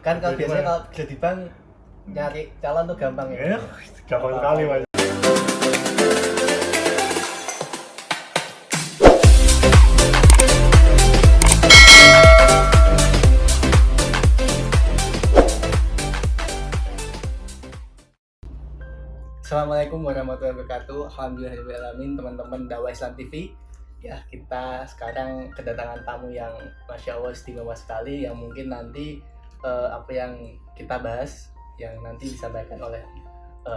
Kan kalau biasanya kalau kerja di bank nyari calon tuh gampang ya. Gampang kali Mas. Assalamualaikum warahmatullahi wabarakatuh. Alhamdulillahirrahmanirrahim, teman-teman Dakwah Islam TV. Ya, kita sekarang kedatangan tamu yang Masya Allah istimewa sekali, yang mungkin nanti apa yang kita bahas, yang nanti disampaikan oleh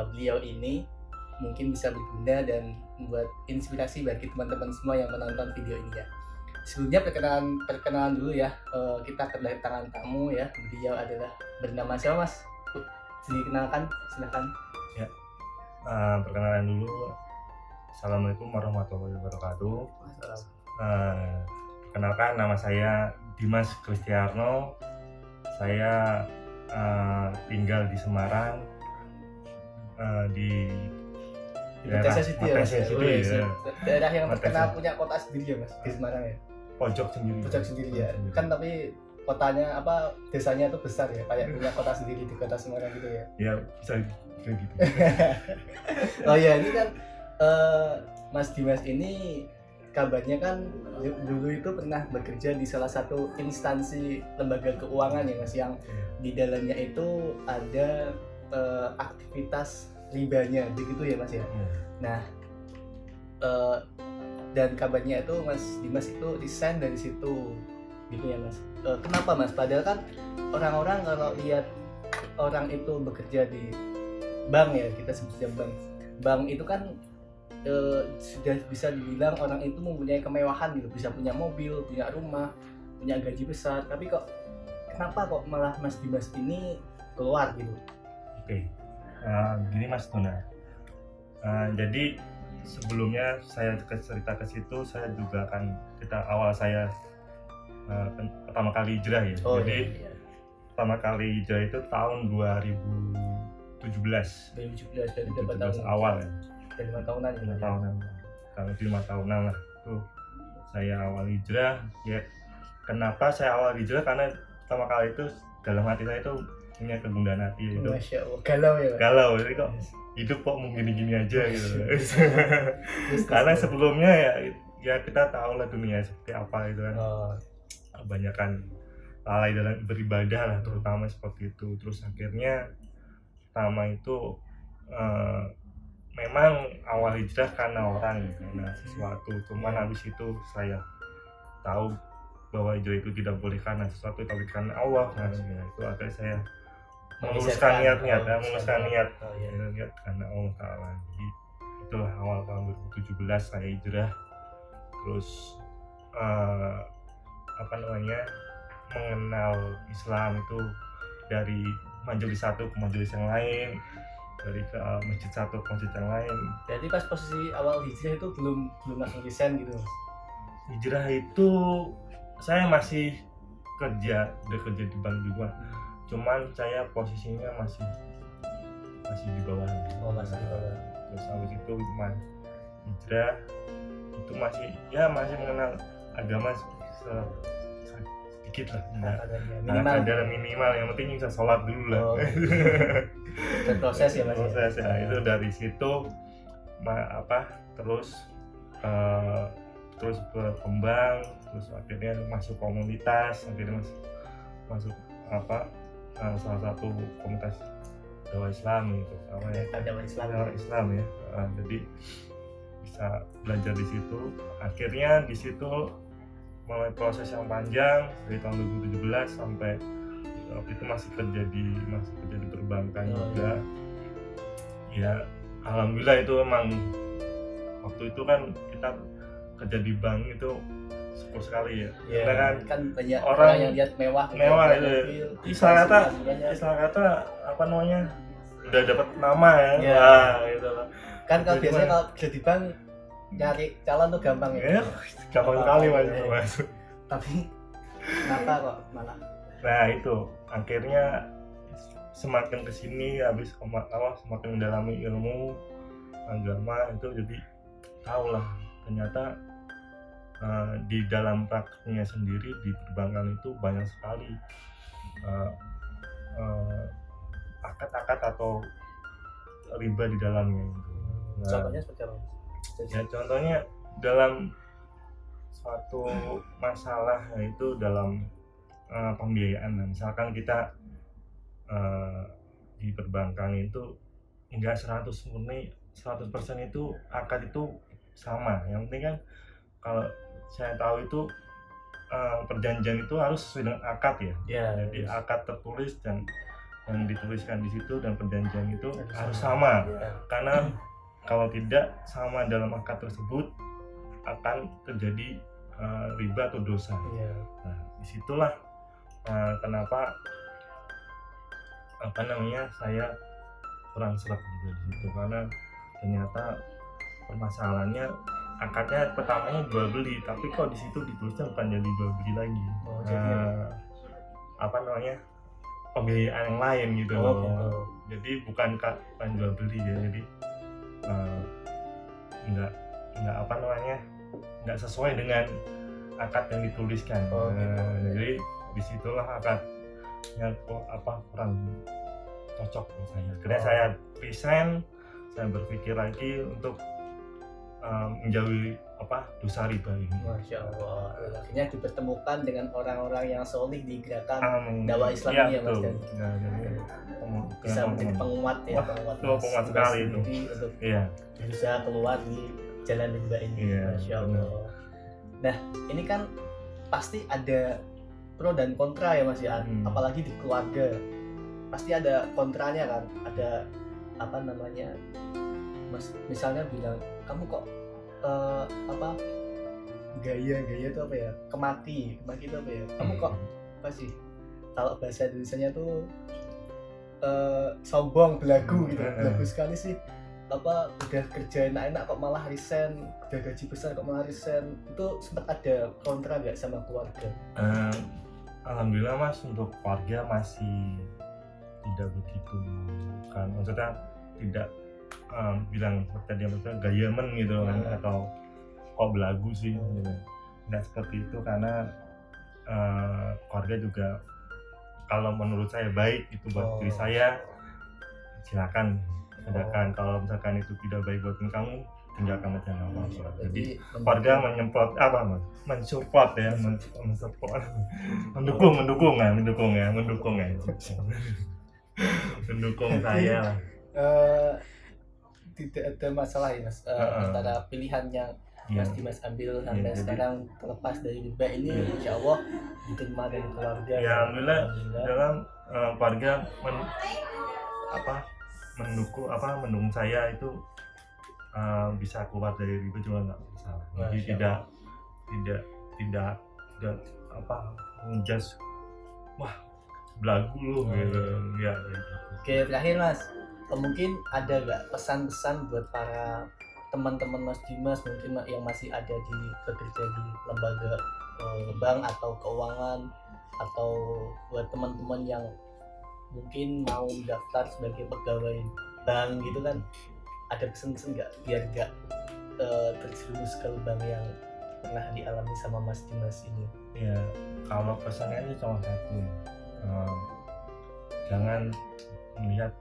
beliau ini mungkin bisa berguna dan membuat inspirasi bagi teman-teman semua yang menonton video ini ya. Sebelumnya perkenalan dulu ya, kita kedatangan tamu ya. Beliau adalah bernama siapa Mas? Dikenalkan, silakan. Perkenalan dulu. Assalamualaikum warahmatullahi wabarakatuh. Perkenalkan, nama saya Dimas Kristiarno. Saya tinggal di Semarang, di daerah Matassas City ya. Daerah yang terkenal punya kota sendiri ya Mas, di Semarang ya. Pojok sendiri Ya. Kan tapi kotanya desanya tuh besar ya, kayak punya kota sendiri di kota Semarang gitu ya. Ya bisa gitu. Oh ya, ini kan Mas Dimas ini kabarnya kan dulu itu pernah bekerja di salah satu instansi lembaga keuangan ya Mas, yang di dalamnya itu ada aktivitas ribanya begitu ya Mas ya. Nah, dan kabarnya itu Mas Dimas itu resign dari situ gitu ya Mas. Kenapa Mas? Padahal kan orang-orang kalau lihat orang itu bekerja di bank ya, kita sebutnya bank itu kan sudah bisa dibilang orang itu mempunyai kemewahan gitu, bisa punya mobil, punya rumah, punya gaji besar. Tapi kenapa kok malah Mas Dimas ini keluar gitu? Oke. Gini Mas Tuna. Jadi sebelumnya saya cerita ke situ, saya juga akan cerita awal saya pertama kali hijrah ya. Jadi pertama kali hijrah itu tahun 2017 dari berapa tahun awal ya. Dari 5 tahunan ya. 5 tahunan. Kalau 5 tahunan lah tuh saya awal hijrah. Ya kenapa saya awal hijrah? Karena pertama kali itu dalam hati saya itu punya kegundahan hati itu. Masya Allah, galau ya. Galau, jadi kok hidup kok mau gini-gini aja gitu. Karena sebelumnya ya kita tahu lah dunia seperti apa itu kan. Kebanyakan lalai dalam beribadah lah, terutama seperti itu. Terus akhirnya pertama itu memang awal hijrah karena sesuatu, cuman habis itu saya tahu bahwa hijrah itu tidak boleh karena sesuatu tapi karena Allah. Nah, itu akhirnya saya menguruskan niat karena Allah Ta'ala. Jadi itulah awal tahun 2017 saya hijrah. Terus mengenal Islam itu dari majelis satu ke majelis yang lain, dari ke masjid satu ke masjid yang lain. Jadi pas posisi awal hijrah itu belum langsung resign gitu Mas? Hijrah itu saya masih kerja di bank juga, cuman saya posisinya masih di bawah. Masih di bawah. Terus habis itu hijrah itu masih mengenal agama sedikit lah, kadar minimal, yang penting bisa sholat dulu lah. Dan proses ya Mas. Proses ya, itu dari situ terus berkembang, terus akhirnya masuk komunitas, akhirnya masuk salah satu komunitas dakwah Islam gitu, dakwah Islam ya. Jadi bisa belajar di situ. Akhirnya di situ mulai proses yang panjang dari tahun 2017 sampai waktu itu masih kerja di perbankan juga. Ya alhamdulillah, itu emang waktu itu kan kita kerja di bank itu syukur sekali ya. Karena kan banyak orang yang lihat mewah itu. Istilah kata udah dapat nama ya. Gitu lah. Kan kalau biasanya kalau kerja di bank nyari calon tuh gampang ya. Gampang kali Mas. Tapi kenapa kok malah? Nah itu akhirnya semakin kesini, semakin mendalami ilmu agama itu, jadi tahu lah ternyata di dalam prakteknya sendiri di perbankan itu banyak sekali akad atau riba di dalamnya gitu. Nah, Contohnya seperti apa? ya contohnya dalam suatu masalah, yaitu dalam pembiayaan. Nah, misalkan kita di perbankan itu enggak 100% itu akad itu sama. Yang penting kan kalau saya tahu itu perjanjian itu harus sesuai dengan akad ya. Ya, Jadi akad tertulis dan yang dituliskan di situ dan perjanjian itu harus sama. ya. Karena kalau tidak sama dalam akad tersebut akan terjadi riba atau dosa. Ya. Nah, disitulah kenapa saya kurang serap juga di situ, karena ternyata permasalahannya akadnya pertamanya jual beli, tapi kok di situ ditulisnya bukan jadi jual beli lagi. Pembiayaan yang lain gitu loh. Gitu. Jadi bukan jual beli ya, jadi nggak sesuai dengan akad yang dituliskan. Gitu. Jadi disitulah akadnya kurang cocok buat saya. Akhirnya saya resign, saya berpikir lagi untuk menjauhi dosa riba ini. Masya Allah. Akhirnya dipertemukan dengan orang-orang yang solid di gerakan Amin. dakwah Islam Ya, ini ya Mas. betul. Dan Ya, jadi, bisa menjadi penguat ya. Wah, penguat itu penguat sekali itu. untuk Iya. berusaha keluar di jalan riba ini. Iya, Masya Allah. Nah, ini kan pasti ada pro dan kontra ya Mas ya. Apalagi di keluarga. Pasti ada kontranya kan. Ada misalnya bilang, kamu kok gaya itu apa ya, kemaki itu apa ya, kamu kok apa sih, kalau bahasa Indonesianya tuh sombong, belagu gitu, belagu sekali sih, udah kerja enak-enak kok malah resign, udah gaji besar kok malah resign. Itu sempat ada kontra nggak sama keluarga? Alhamdulillah Mas, untuk keluarga masih tidak begitu kan, maksudnya tidak bilang tadi gayamen gitu kan, atau kok belagu sih gitu. Nggak seperti itu, karena keluarga juga kalau menurut saya baik itu buat diri saya, silakan. Sedangkan kalau misalkan itu tidak baik buat kamu, tinggalkan aja, nggak apa-apa. Jadi keluarga mensupport ya, mendukung saya lah. Tidak ada masalah ya Mas, antara pilihan yang Mas Dimas ambil sampai sekarang, terlepas dari riba ini, insya Allah diterima dari keluarga. Ya alhamdulillah dalam keluarga mendukung saya itu, bisa keluar dari riba juga nggak masalah. Jadi tidak menjudge, wah belagu lu gitu ya. Oke, terakhir Mas, mungkin ada nggak pesan-pesan buat para teman-teman Mas Dimas mungkin yang masih ada bekerja di lembaga bank atau keuangan, atau buat teman-teman yang mungkin mau daftar sebagai pegawai bank gitu kan, ada pesan-pesan nggak biar nggak terjerumus ke lubang yang pernah dialami sama Mas Dimas ini? Ya, kalau pesannya ini cuma satu, jangan melihat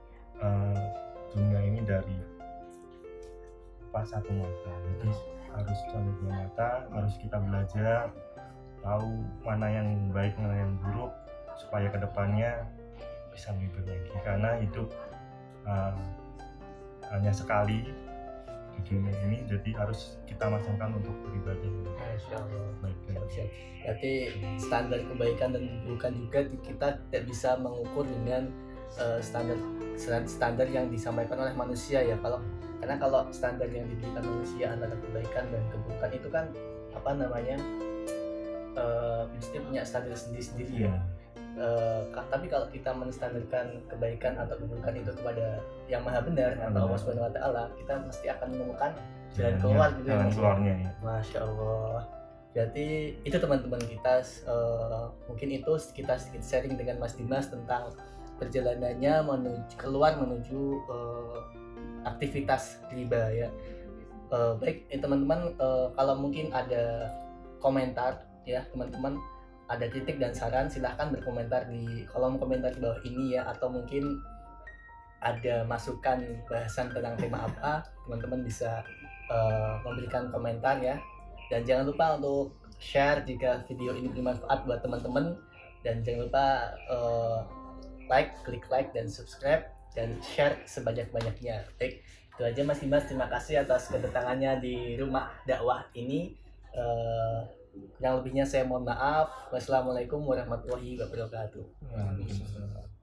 dunia ini dari satu mata. Jadi harus cari dua mata, harus kita belajar tahu mana yang baik, mana yang buruk, supaya kedepannya bisa lebih baik lagi. Karena hidup hanya sekali di dunia ini, jadi harus kita maksimalkan untuk beribadah. Masya Allah. Baik. Berarti standar kebaikan dan keburukan juga kita tidak bisa mengukur dengan standar yang disampaikan oleh manusia ya. Karena kalau standar yang diberikan manusia antara kebaikan dan keburukan itu kan mesti punya standar sendiri-sendiri ya. Tapi kalau kita menstandarkan kebaikan atau keburukan itu kepada yang maha benar atau Allah Subhanahu Wa Taala, kita mesti akan menemukan jalan keluar gitu ya. Keluarnya ya. Masya Allah. Berarti itu teman-teman kita, mungkin itu kita sedikit sharing dengan Mas Dimas tentang perjalanannya menuju aktivitas riba ya. Baik teman-teman, kalau mungkin ada komentar ya teman-teman, ada kritik dan saran, silahkan berkomentar di kolom komentar di bawah ini ya, atau mungkin ada masukan bahasan tentang tema apa, teman-teman bisa memberikan komentar ya. Dan jangan lupa untuk share jika video ini bermanfaat buat teman-teman, dan jangan lupa klik like dan subscribe dan share sebanyak-banyaknya. Baik, itu aja Mas Dimas, terima kasih atas kedatangannya di rumah dakwah ini. Kurang lebihnya saya mohon maaf. Wassalamualaikum warahmatullahi wabarakatuh. Waalaikumsalam.